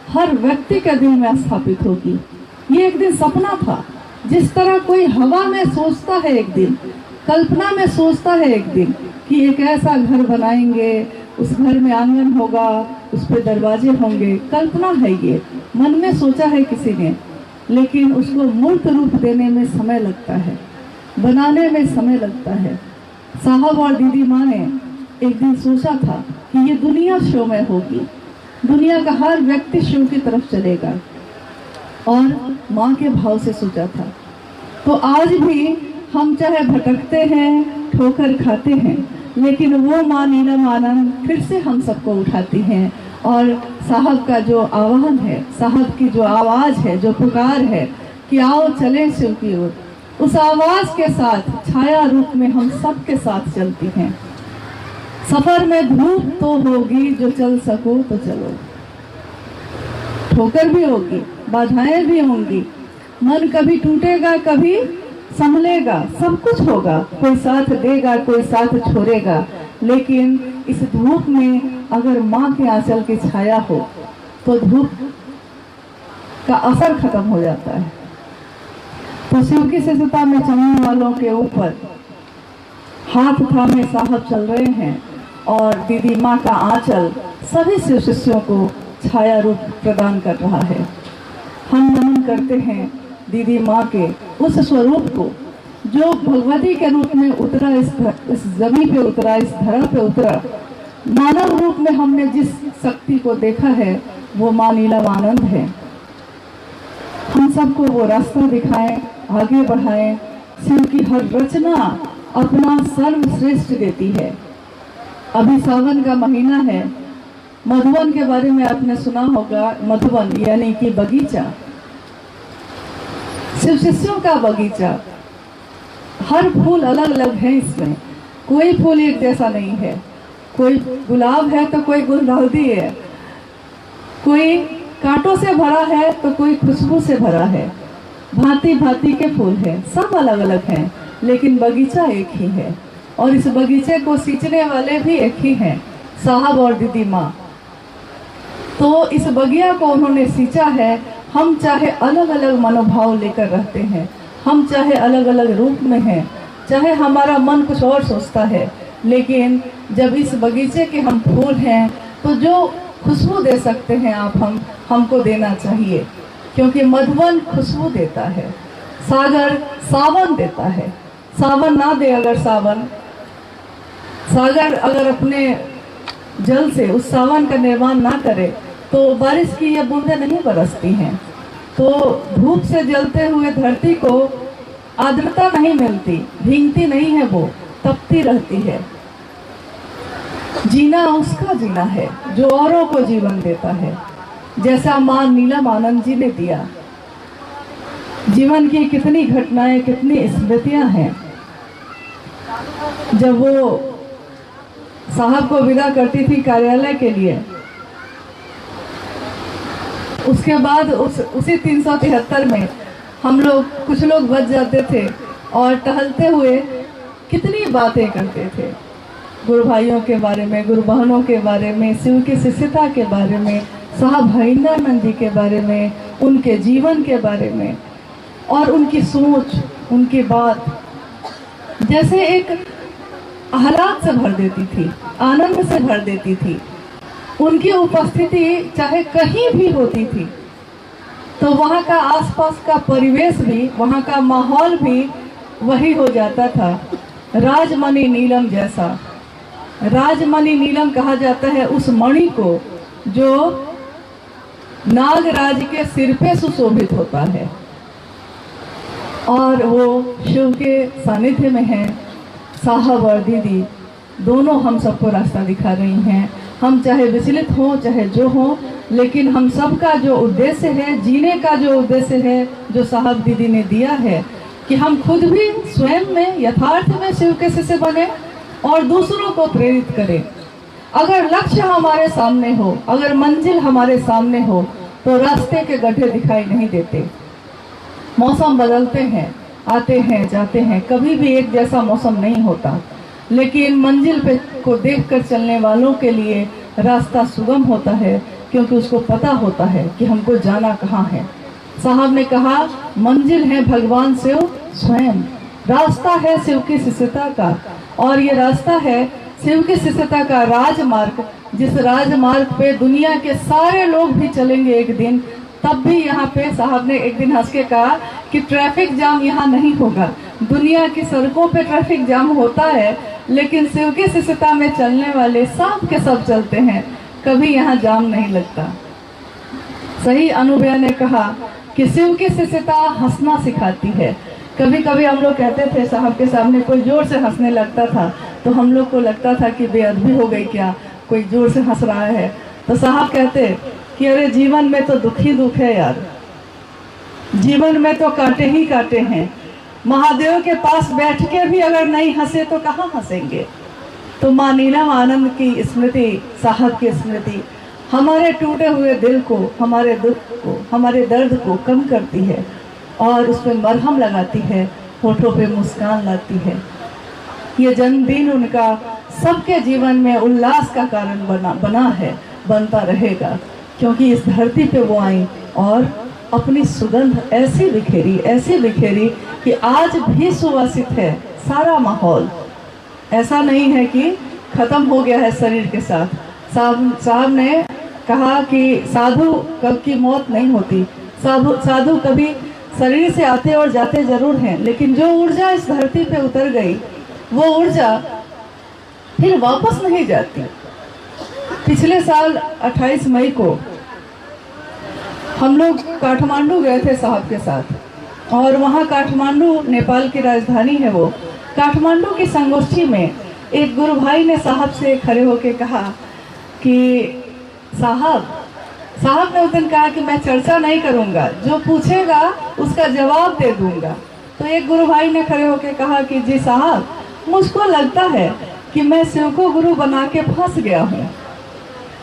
हर व्यक्ति के दिल में स्थापित होगी। ये एक दिन सपना था। जिस तरह कोई हवा में सोचता है एक दिन, कल्पना में सोचता है एक दिन कि एक ऐसा घर बनाएंगे, उस घर में आंगन होगा, उस पे दरवाजे होंगे, कल्पना है ये, मन में सोचा है किसी ने, लेकिन उसको मूर्त रूप देने में समय लगता है, बनाने में समय लगता है। साहब और दीदी माँ ने एक दिन सोचा था कि ये दुनिया शिव में होगी, दुनिया का हर व्यक्ति शिव की तरफ चलेगा, और माँ के भाव से सोचा था। तो आज भी हम चाहे भटकते हैं, ठोकर खाते हैं, लेकिन वो माँ नीलमानंद फिर से हम सबको उठाती हैं, और साहब का जो आह्वान है, साहब की जो आवाज़ है, जो पुकार है कि आओ चलें शिव की ओर, उस आवाज़ के साथ छाया रूप में हम सब के साथ चलती हैं। सफर में धूप तो होगी, जो चल सको तो चलो, ठोकर भी होगी, बाधाएं भी होंगी, मन कभी टूटेगा, कभी संभलेगा, सब कुछ होगा, कोई साथ देगा, कोई साथ छोड़ेगा, लेकिन इस धूप में अगर माँ के आंचल की छाया हो तो धूप का असर खत्म हो जाता है। तो शिव की शिष्यता में चलने वालों के ऊपर हाथ थामे साहब चल रहे हैं, और दीदी माँ का आंचल सभी शिव शिष्यों को छाया रूप प्रदान कर रहा है। हम नमन करते हैं दीदी माँ के उस स्वरूप को जो भगवती के रूप में उतरा, इस जमीन पे उतरा, इस धरा पे उतरा। मानव रूप में हमने जिस शक्ति को देखा है वो माँ नीलमानंद है। हम सबको वो रास्ता दिखाएं, आगे बढ़ाएं। शिव की हर रचना अपना सर्वश्रेष्ठ देती है। अभी सावन का महीना है, मधुवन के बारे में आपने सुना होगा। मधुवन यानी कि बगीचा, शिव शिष्यों का बगीचा। हर फूल अलग अलग है, इसमें कोई फूल एक जैसा नहीं है। कोई गुलाब है तो कोई गुलदाउदी है, कोई कांटों से भरा है तो कोई खुशबू से भरा है। भांति भांति के फूल हैं, सब अलग अलग हैं, लेकिन बगीचा एक ही है। और इस बगीचे को सींचने वाले भी एक ही हैं, साहब और दीदी माँ। तो इस बगिया को उन्होंने सींचा है। हम चाहे अलग अलग मनोभाव लेकर रहते हैं, हम चाहे अलग अलग रूप में हैं, चाहे हमारा मन कुछ और सोचता है, लेकिन जब इस बगीचे के हम फूल हैं तो जो खुशबू दे सकते हैं आप हमको देना चाहिए, क्योंकि मधुवन खुशबू देता है, सागर सावन देता है। सावन ना दे अगर सागर अगर अपने जल से उस सावन का निर्माण ना करे तो बारिश की ये बूंदें नहीं बरसती हैं। तो धूप से जलते हुए धरती को आर्द्रता नहीं मिलती, भीगती नहीं है, वो तपती रहती है। जीना उसका जीना है जो औरों को जीवन देता है, जैसा माँ नीलमानंद जी ने दिया। जीवन की कितनी घटनाएं, कितनी स्मृतियां हैं। जब वो साहब को विदा करती थी कार्यालय के लिए, उसके बाद उसी 373 में हम लोग कुछ लोग बच जाते थे और टहलते हुए कितनी बातें करते थे, गुरु भाइयों के बारे में, गुरु बहनों के बारे में, शिव की शिष्यता के बारे में, साहब हरिनानंद जी के बारे में, उनके जीवन के बारे में, और उनकी सोच, उनकी बात जैसे एक आह्लाद से भर देती थी, आनंद से भर देती थी। उनकी उपस्थिति चाहे कहीं भी होती थी तो वहाँ का आसपास का परिवेश भी, वहाँ का माहौल भी वही हो जाता था, राजमणि नीलम जैसा। राजमणि नीलम कहा जाता है उस मणि को जो नागराज के सिर पे सुशोभित होता है, और वो शिव के सानिध्य में है। साहब और दीदी दोनों हम सबको रास्ता दिखा रही हैं। हम चाहे विचलित हो चाहे जो हो, लेकिन हम सबका जो उद्देश्य है, जीने का जो उद्देश्य है, जो साहब दीदी ने दिया है कि हम खुद भी स्वयं में यथार्थ में शिव के शिष्य बने और दूसरों को प्रेरित करें। अगर लक्ष्य हमारे सामने हो, अगर मंजिल हमारे सामने हो, तो रास्ते के गड्ढे दिखाई नहीं देते। मौसम बदलते हैं, आते हैं जाते हैं, कभी भी एक जैसा मौसम नहीं होता, लेकिन मंजिल पे को देखकर चलने वालों के लिए रास्ता सुगम होता है, क्योंकि उसको पता होता है कि हमको जाना कहाँ है। साहब ने कहा मंजिल है भगवान शिव स्वयं, रास्ता है शिव की शिष्यता का, और ये रास्ता है शिव की शिष्यता का राजमार्ग, जिस राजमार्ग पे दुनिया के सारे लोग भी चलेंगे एक दिन। तब भी यहाँ पे साहब ने एक दिन हंस के कहा कि ट्रैफिक जाम यहाँ नहीं होगा। दुनिया की सड़कों पे ट्रैफिक जाम होता है, लेकिन शिव की शिष्यता में चलने वाले सब के सब चलते हैं, कभी यहाँ जाम नहीं लगता। सही अनुभव ने कहा कि शिव की शिष्यता हंसना सिखाती है। कभी कभी हम लोग कहते थे साहब के सामने कोई जोर से हंसने लगता था तो हम लोग को लगता था कि बेअदबी हो गई क्या, कोई जोर से हंस रहा है। तो साहब कहते कि अरे जीवन में तो दुख ही दुख है यार, जीवन में तो कांटे ही कांटे हैं। महादेव के पास बैठ के भी अगर नहीं हंसे तो कहाँ हंसेंगे। तो माँ नीलम आनंद की स्मृति, साहब की स्मृति हमारे टूटे हुए दिल को, हमारे दुख को, हमारे दर्द को कम करती है और उस पर मरहम लगाती है, होठों पे मुस्कान लाती है। ये जन्मदिन उनका सबके जीवन में उल्लास का कारण बना है, बनता रहेगा, क्योंकि इस धरती पे वो आई और अपनी सुगंध ऐसी बिखेरी कि आज भी सुवासित है सारा माहौल। ऐसा नहीं है कि खत्म हो गया है शरीर के साथ। साहब ने कहा कि साधु कब की मौत नहीं होती, साधु कभी शरीर से आते और जाते जरूर हैं, लेकिन जो ऊर्जा इस धरती पे उतर गई वो ऊर्जा फिर वापस नहीं जाती। पिछले साल 28 मई को हम लोग काठमांडू गए थे साहब के साथ, और वहाँ काठमांडू नेपाल की राजधानी है वो। काठमांडू की संगोष्ठी में एक गुरु भाई ने साहब से खड़े होकर कहा कि साहब ने उस दिन कहा कि मैं चर्चा नहीं करूंगा, जो पूछेगा उसका जवाब दे दूंगा। तो एक गुरु भाई ने खड़े होकर कहा कि जी साहब, मुझको लगता है कि मैं शिव को गुरु बना के फंस गया हूँ।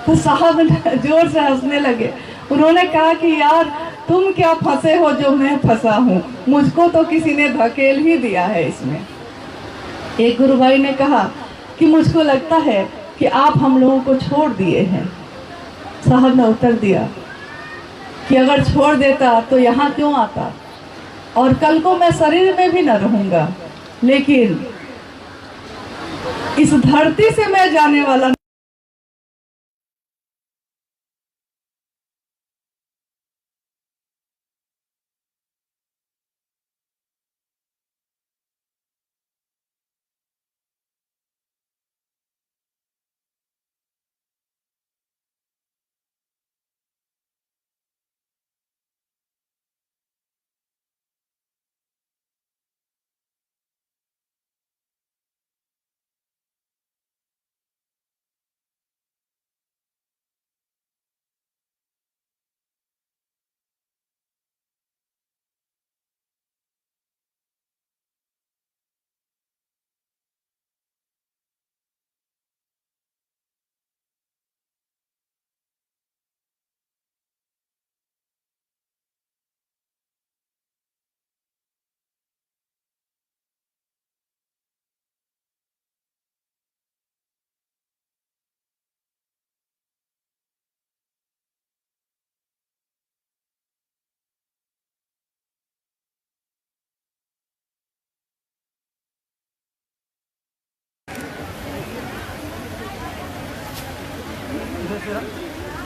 तो साहब जोर से हंसने लगे। उन्होंने कहा कि यार तुम क्या फंसे हो जो मैं फंसा हूँ, मुझको तो किसी ने धकेल ही दिया है इसमें। एक गुरु भाई ने कहा कि मुझको लगता है कि आप हम लोगों को छोड़ दिए हैं। साहब ने उत्तर दिया कि अगर छोड़ देता तो यहाँ क्यों आता, और कल को मैं शरीर में भी न रहूंगा, लेकिन इस धरती से मैं जाने वाला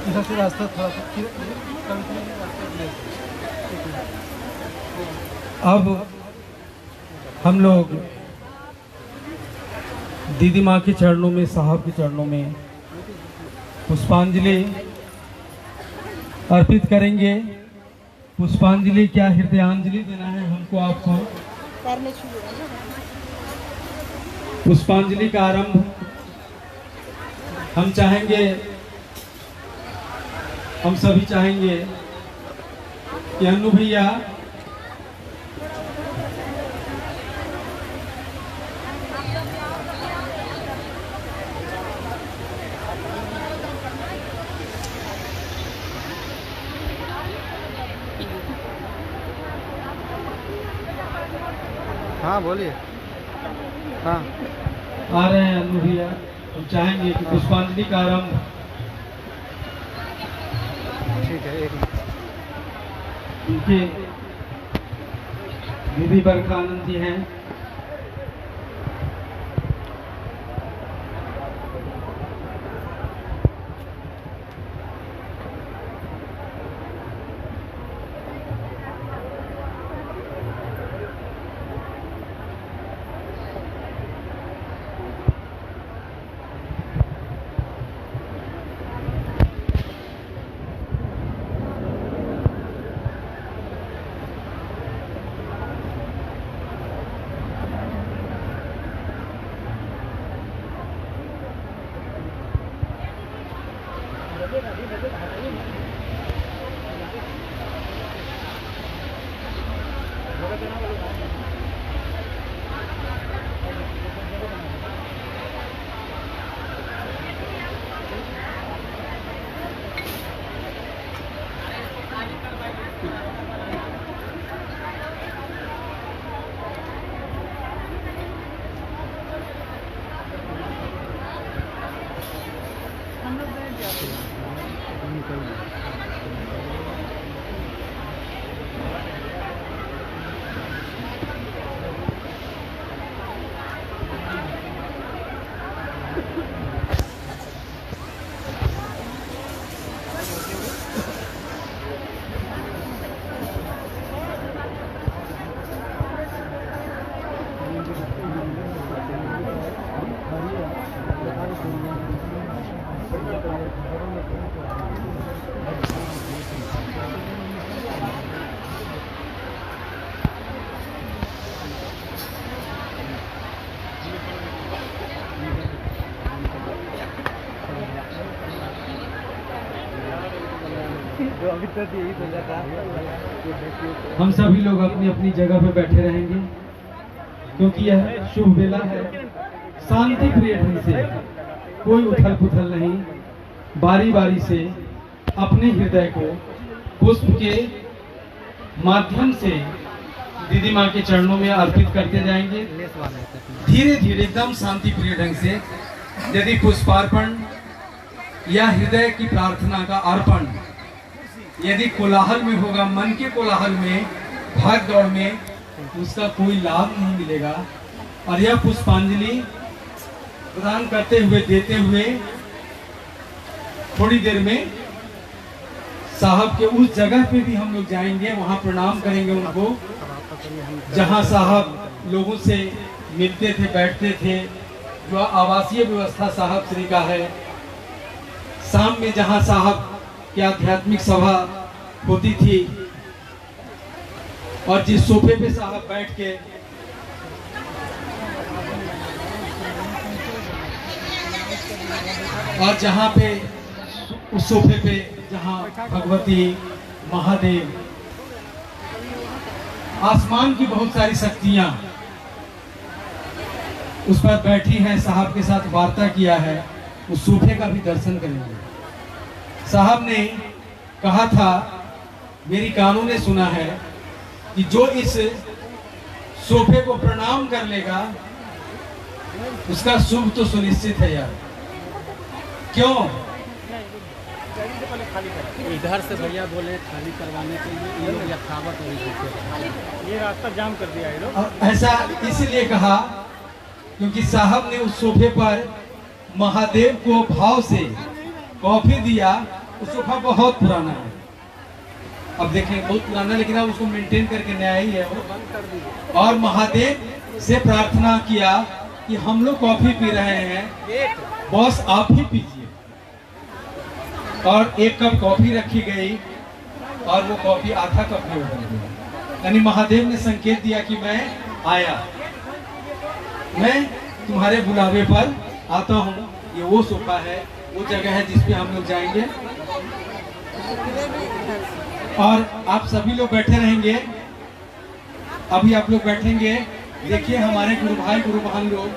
इधर से रास्ता थोड़ा अब हम लोग दीदी माँ के चरणों में, साहब के चरणों में पुष्पांजलि अर्पित करेंगे। पुष्पांजलि क्या हृदयांजलि देना है हमको आपको। पुष्पांजलि का आरंभ हम चाहेंगे, हम सभी चाहेंगे कि अन्नू भैया हाँ बोलिए। हाँ आ रहे हैं। अन्नू भैया हम चाहेंगे कि पुष्पांजलि का आरंभ ठीक है, एक मिनट। उनके दीदी बरखा आनंद जी हैं। हम सभी लोग अपनी अपनी जगह पे बैठे रहेंगे क्योंकि यह शुभ वेला है। शांति प्रिय ढंग से, कोई उथल पुथल नहीं, बारी बारी से अपने हृदय को पुष्प के माध्यम से दीदी माँ के चरणों में अर्पित करते जाएंगे। धीरे धीरे एकदम शांति प्रिय ढंग से। यदि पुष्पार्पण या हृदय की प्रार्थना का अर्पण यदि कोलाहल में होगा, मन के कोलाहल में, भाग दौड़ में, उसका कोई लाभ नहीं मिलेगा। और यह पुष्पांजलि प्रदान करते हुए, देते हुए थोड़ी देर में साहब के उस जगह पे भी हम लोग जाएंगे, वहां प्रणाम करेंगे उनको, जहां साहब लोगों से मिलते थे, बैठते थे, जो आवासीय व्यवस्था साहब श्री का है। शाम में जहां साहब की आध्यात्मिक सभा होती थी और जिस सोफे पे साहब बैठ के और जहां पे उस सोफे पे जहां भगवती, महादेव, आसमान की बहुत सारी शक्तियां उस पर बैठी हैं, साहब के साथ वार्ता किया है, उस सोफे का भी दर्शन करेंगे। साहब ने कहा था, मेरी कानों ने सुना है कि जो इस सोफे को प्रणाम कर लेगा उसका शुभ तो सुनिश्चित है यार। क्यों? इधर से भैया बोले खाली करवाने के लिए, ये यथावत ये रास्ता जाम कर दिया है लोग। ऐसा इसीलिए कहा क्योंकि साहब ने उस सोफे पर महादेव को भाव से कॉफी दिया। उस सोफा बहुत पुराना है, अब देखें बहुत पुराना, लेकिन अब उसको मेंटेन करके नया ही है वो। और महादेव से प्रार्थना किया कि हम लोग कॉफी पी रहे हैं, बॉस आप ही पीजिए। और एक कप कॉफी रखी गई और वो कॉफी आधा कप में उबल गई। यानी महादेव ने संकेत दिया कि मैं आया, मैं तुम्हारे बुलावे पर आता हूँ। ये वो सोफा है, वो जगह है जिस पे हम लोग जाएंगे और आप सभी लोग बैठे रहेंगे। अभी आप लोग बैठेंगे। देखिए हमारे गुरु भाई गुरु बहन लोग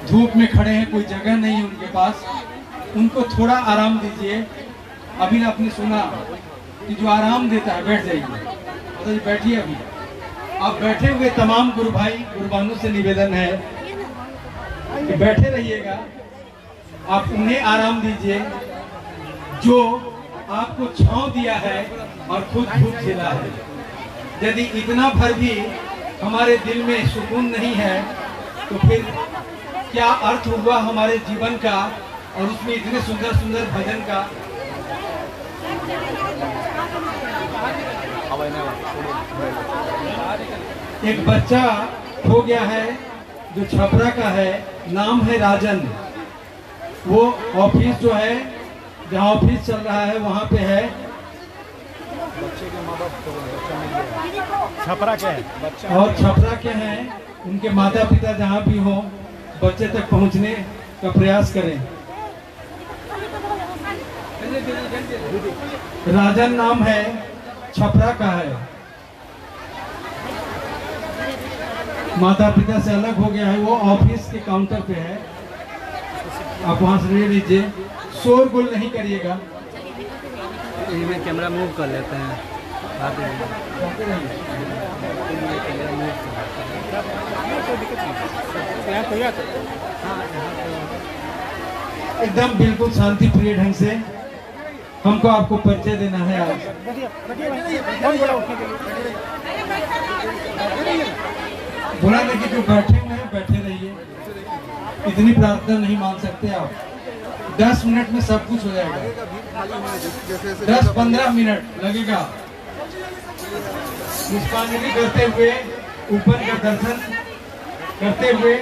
धूप में खड़े हैं, कोई जगह नहीं है उनके पास, उनको थोड़ा आराम दीजिए। अभी आपने सुना कि जो आराम देता है बैठ जाइए, तो बैठिए। अभी आप बैठे हुए तमाम गुरु भाई गुरु बहनों से निवेदन है कि बैठे रहिएगा। आप उन्हें आराम दीजिए जो आपको छांव दिया है और खुद धूप झेला है। यदि इतना भर भी हमारे दिल में सुकून नहीं है तो फिर क्या अर्थ हुआ हमारे जीवन का और उसमें इतने सुंदर सुंदर भजन का। एक बच्चा हो गया है जो छपरा का है, नाम है राजन। वो ऑफिस जो है, जहाँ ऑफिस चल रहा है वहाँ पे है। छपरा के है बच्चा और छपरा के हैं, उनके माता पिता जहाँ भी हो बच्चे तक पहुँचने का प्रयास करें। राजन नाम है, छपरा का है, माता पिता से अलग हो गया है। वो ऑफिस के काउंटर पे है, आप वहाँ से ले लीजिए। शोरगुल नहीं करिएगा। इनमें कैमरा मूव कर लेते हैं। एकदम बिल्कुल शांति प्रिय ढंग से हमको आपको परिचय देना है आज। बुरा नहीं कि जो बैठे हुए हैं बैठे रहिए, इतनी प्रार्थना नहीं मान सकते आप। 10 मिनट में सब कुछ हो जाएगा, 10-15 मिनट लगेगा। पुष्पांजलि करते हुए, ऊपर का दर्शन करते हुए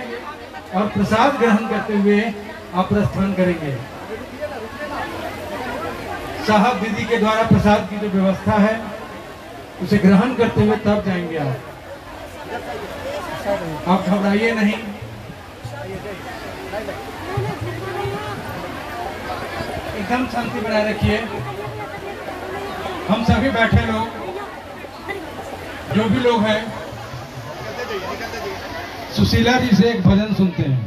और प्रसाद ग्रहण करते हुए आप प्रस्थान करेंगे। साहब दीदी के द्वारा प्रसाद की जो व्यवस्था है उसे ग्रहण करते हुए तब जाएंगे आप घबराइए नहीं। एकदम शांति बनाए रखिए। हम सभी बैठे लोग, जो भी लोग हैं, सुशीला जी से एक भजन सुनते हैं।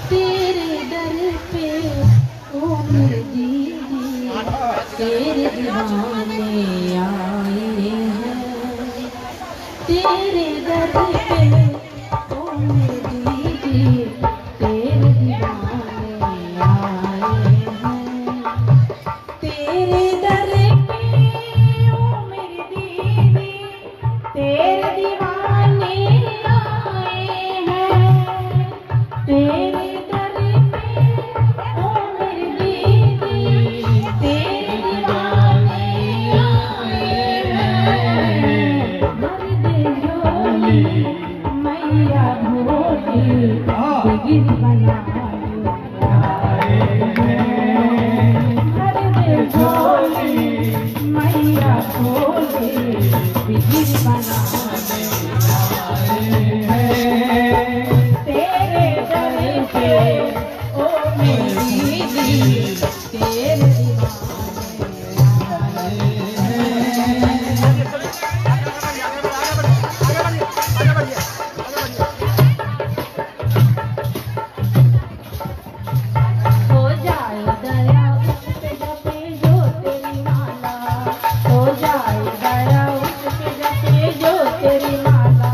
तेरे दर पे ओ मेरे दीदी, तेरे दीवाने आए हैं। तेरे दर पे ओ मेरे दीदी, तेरे दीवाने आए हैं। तेरे दर पे ओ मेरी दीदी, तेरे दीवाने आए हैं। तेरे तेरी माला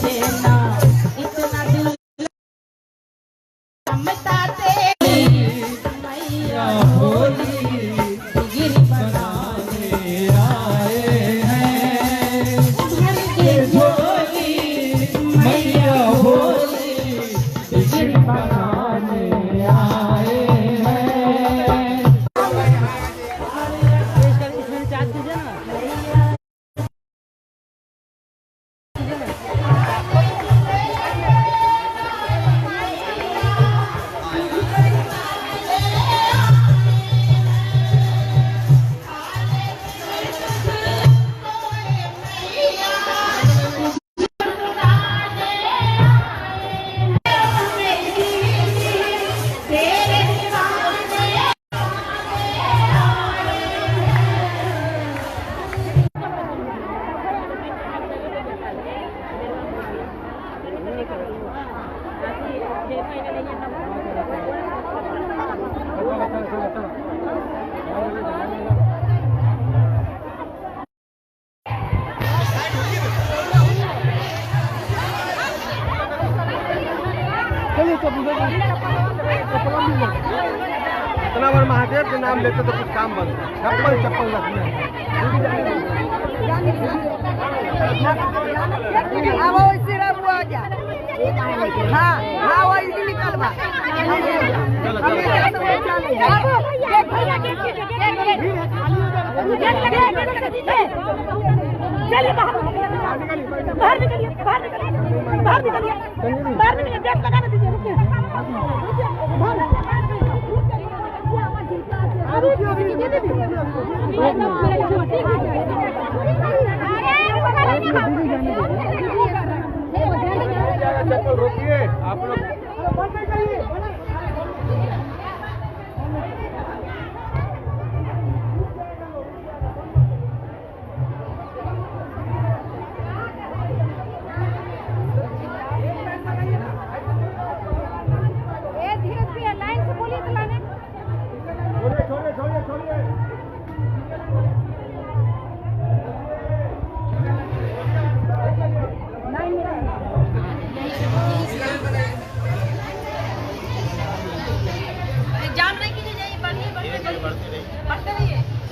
देना इतना दिल ममता तेरी मैया होली गिर बनाने आए हैं भर के झोली मैया होली गिर बनाने आए हैं। इतना बार महादेव के नाम लेते तो कुछ काम बनता। चप्पल रखना हाँ हाँ वो इसी निकल बा बाहर निकलिए बाहर निकलिए बाहर निकलिए बाहर निकलिए गेट लगाने दीजिए रुकिए चप्पल रोकिए आप लोग।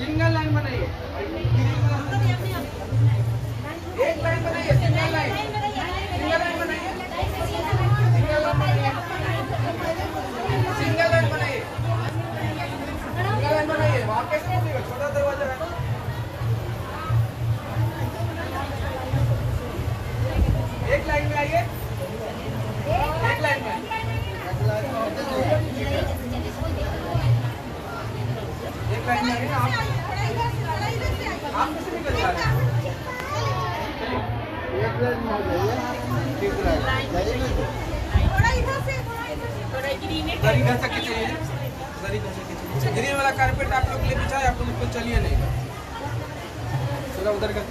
सिंगल लाइन बनाइए, एक लाइन बनाइए, सिंगल लाइन बनाइए, सिंगल लाइन बनाइए, वहाँ पे छोटा दरवाजा है। एक लाइन में आइए, एक लाइन में, एक लाइन में आइए ना आप कैसे निकल जा रहे हैं? एक लाइन में आ जाइए, थोड़ा इधर से ग्रीन इधर तक के चलिए, ग्रीन वाला कारपेट आप लोग ले बिछाए, आप लोग उसको चलिए नहीं, थोड़ा उधर का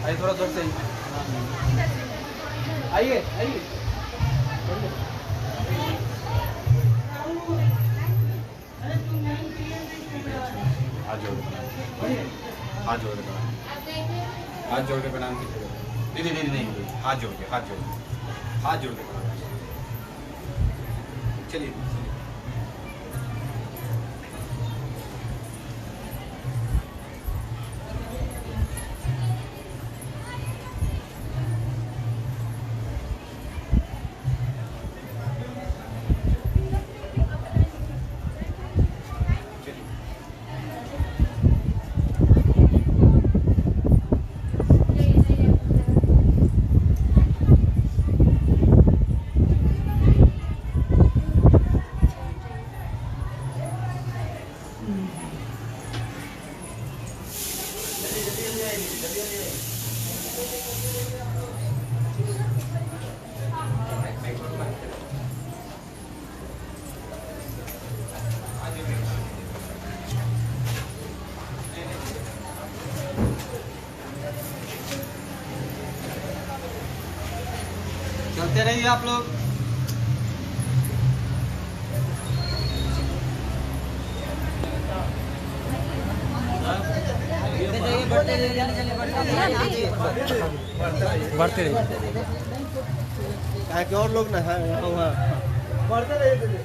आइए, थोड़ा दूर से आइए, आइए हाथ जोड़ के प्रणाम कीजिए। दीदी नहीं, हाथ जोड़ के प्रणाम। चलिए चलते रहिए आप लोग। बढ़ते रहिए। और लोग ना है बढ़ते रहिए।